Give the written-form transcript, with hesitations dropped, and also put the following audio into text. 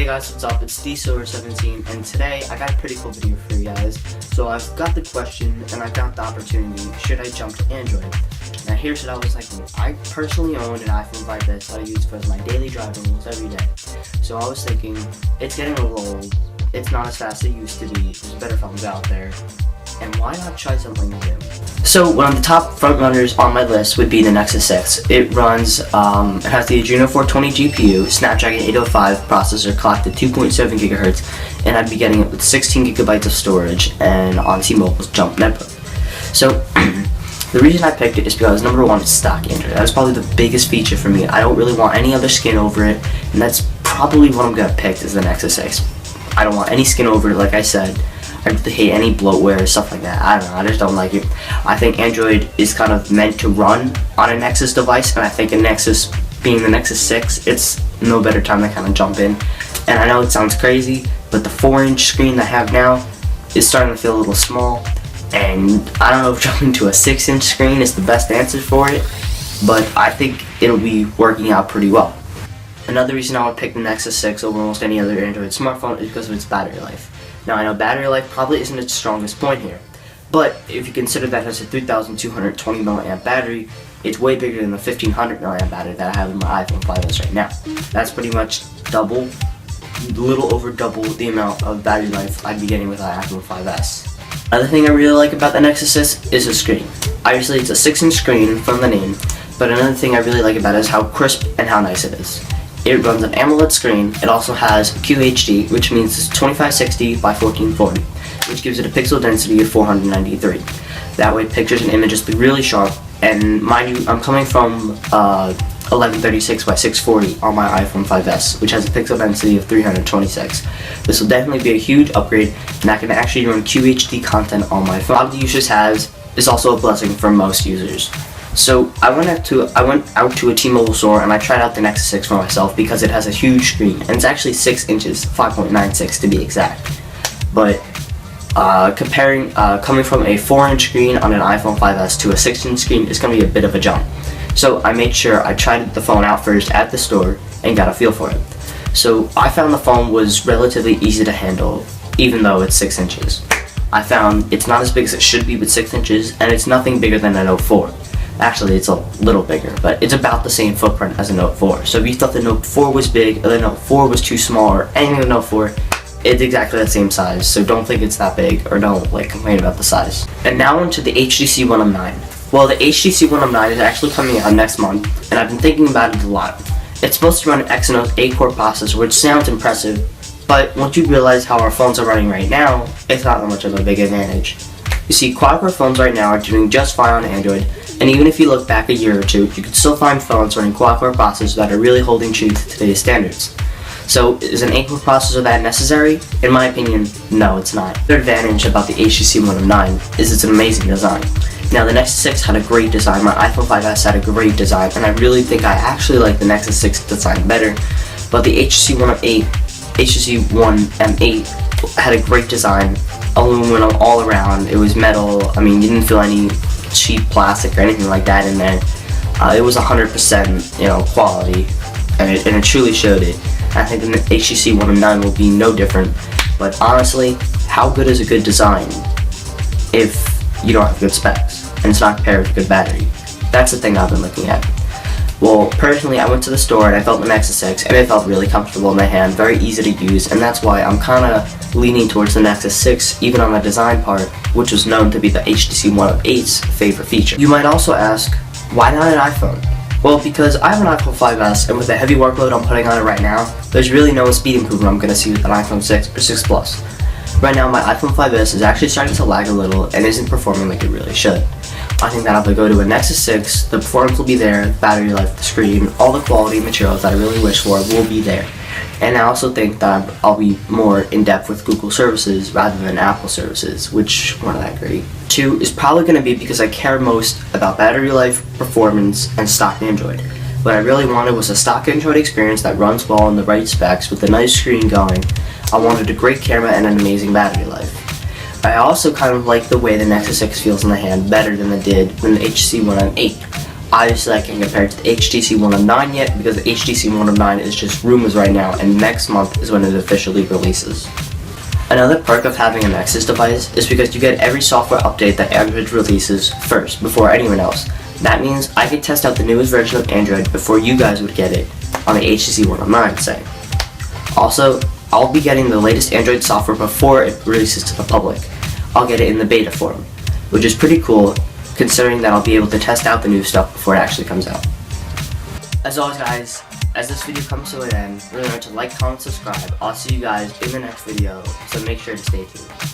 guys, what's up? It's DSilver17, and today I got a pretty cool video for you guys. So I've got the question and I got the opportunity, should I jump to Android? Now here's what I was thinking. I personally own an iPhone 5S that I use for my daily driving almost every day. So I was thinking, it's getting a little old, it's not as fast as it used to be, there's better phones out there, and why not try something new? So one of the top front runners on my list would be the Nexus 6. It runs, it has the Adreno 420 GPU, Snapdragon 805 processor clocked at 2.7 GHz, and I'd be getting it with 16 gigabytes of storage and on T-Mobile's Jump network. So the reason I picked it is because number one, it's stock Android. That was probably the biggest feature for me. I don't really want any other skin over it, and that's probably what I'm gonna pick is the Nexus 6. I don't want any skin over it, like I said. I really hate any bloatware or stuff like that. I don't know, I just don't like it. I think Android is kind of meant to run on a Nexus device, and I think a Nexus, being the Nexus 6, it's no better time to kind of jump in. And I know it sounds crazy, but the 4-inch screen that I have now is starting to feel a little small, and I don't know if jumping to a 6-inch screen is the best answer for it, but I think it'll be working out pretty well. Another reason I would pick the Nexus 6 over almost any other Android smartphone is because of its battery life. Now I know battery life probably isn't its strongest point here, but if you consider that it has a 3220 mAh battery, it's way bigger than the 1500 mAh battery that I have in my iPhone 5S right now. That's pretty much double, little over double the amount of battery life I'd be getting with an iPhone 5S. Another thing I really like about the Nexus 6 is the screen. Obviously it's a 6-inch screen from the name, but another thing I really like about it is how crisp and how nice it is. It runs an AMOLED screen. It also has QHD, which means it's 2560 by 1440, which gives it a pixel density of 493. That way pictures and images be really sharp, and mind you, I'm coming from 1136 by 640 on my iPhone 5S, which has a pixel density of 326. This will definitely be a huge upgrade, and I can actually run QHD content on my phone. A lot of the users is also a blessing for most users. So I went out to a T-Mobile store and I tried out the Nexus 6 for myself because it has a huge screen, and it's actually 6 inches, 5.96 to be exact. But coming from a 4-inch screen on an iPhone 5S to a 6-inch screen is going to be a bit of a jump. So I made sure I tried the phone out first at the store and got a feel for it. So I found the phone was relatively easy to handle, even though it's 6 inches. I found it's not as big as it should be with 6 inches, and it's nothing bigger than a Note 4. Actually, it's a little bigger, but it's about the same footprint as a Note 4. So if you thought the Note 4 was big, or the Note 4 was too small, or anything with the Note 4, it's exactly the same size. So don't think it's that big, or don't complain about the size. And now onto the HTC One M9. Well, the HTC One M9 is actually coming out next month, and I've been thinking about it a lot. It's supposed to run an Exynos 8-core processor, which sounds impressive, but once you realize how our phones are running right now, it's not that much of a big advantage. You see, quad-core phones right now are doing just fine on Android, and even if you look back a year or two, you can still find phones running quad-core processors that are really holding true to today's standards. So, is an 8-core processor that necessary? In my opinion, no, it's not. The advantage about the HTC One M9 is it's an amazing design. Now, the Nexus 6 had a great design, my iPhone 5S had a great design, and I really think I actually like the Nexus 6 design better, but the HTC One M8 had a great design, aluminum all around, it was metal, I mean, you didn't feel any cheap plastic or anything like that in there. It was 100% quality, and it truly showed it. I think the HTC One M9 will be no different, but honestly, how good is a good design if you don't have good specs and it's not paired with a good battery? That's the thing I've been looking at. Well, personally, I went to the store and I felt the Nexus 6 and it felt really comfortable in my hand, very easy to use, and that's why I'm kind of leaning towards the Nexus 6 even on the design part, which was known to be the HTC One M8's favorite feature. You might also ask, why not an iPhone? Well, because I have an iPhone 5S, and with the heavy workload I'm putting on it right now, there's really no speed improvement I'm going to see with an iPhone 6 or 6 Plus. Right now, my iPhone 5S is actually starting to lag a little and isn't performing like it really should. I think that if I go to a Nexus 6, the performance will be there, the battery life, the screen, all the quality materials that I really wish for will be there. And I also think that I'll be more in-depth with Google services rather than Apple services, which weren't that great. 2 is probably going to be because I care most about battery life, performance, and stock Android. What I really wanted was a stock Android experience that runs well in the right specs with a nice screen going. I wanted a great camera and an amazing battery life. I also kind of like the way the Nexus 6 feels in the hand better than it did when the HTC One M8. Obviously, I can't compare it to the HTC 109 yet because the HTC 109 is just rumors right now, and next month is when it officially releases. Another perk of having a Nexus device is because you get every software update that Android releases first, before anyone else. That means I could test out the newest version of Android before you guys would get it on the HTC 109, say. Also, I'll be getting the latest Android software before it releases to the public. I'll get it in the beta form, which is pretty cool considering that I'll be able to test out the new stuff before it actually comes out. As always guys, as this video comes to an end, remember to like, comment, subscribe. I'll see you guys in the next video, so make sure to stay tuned.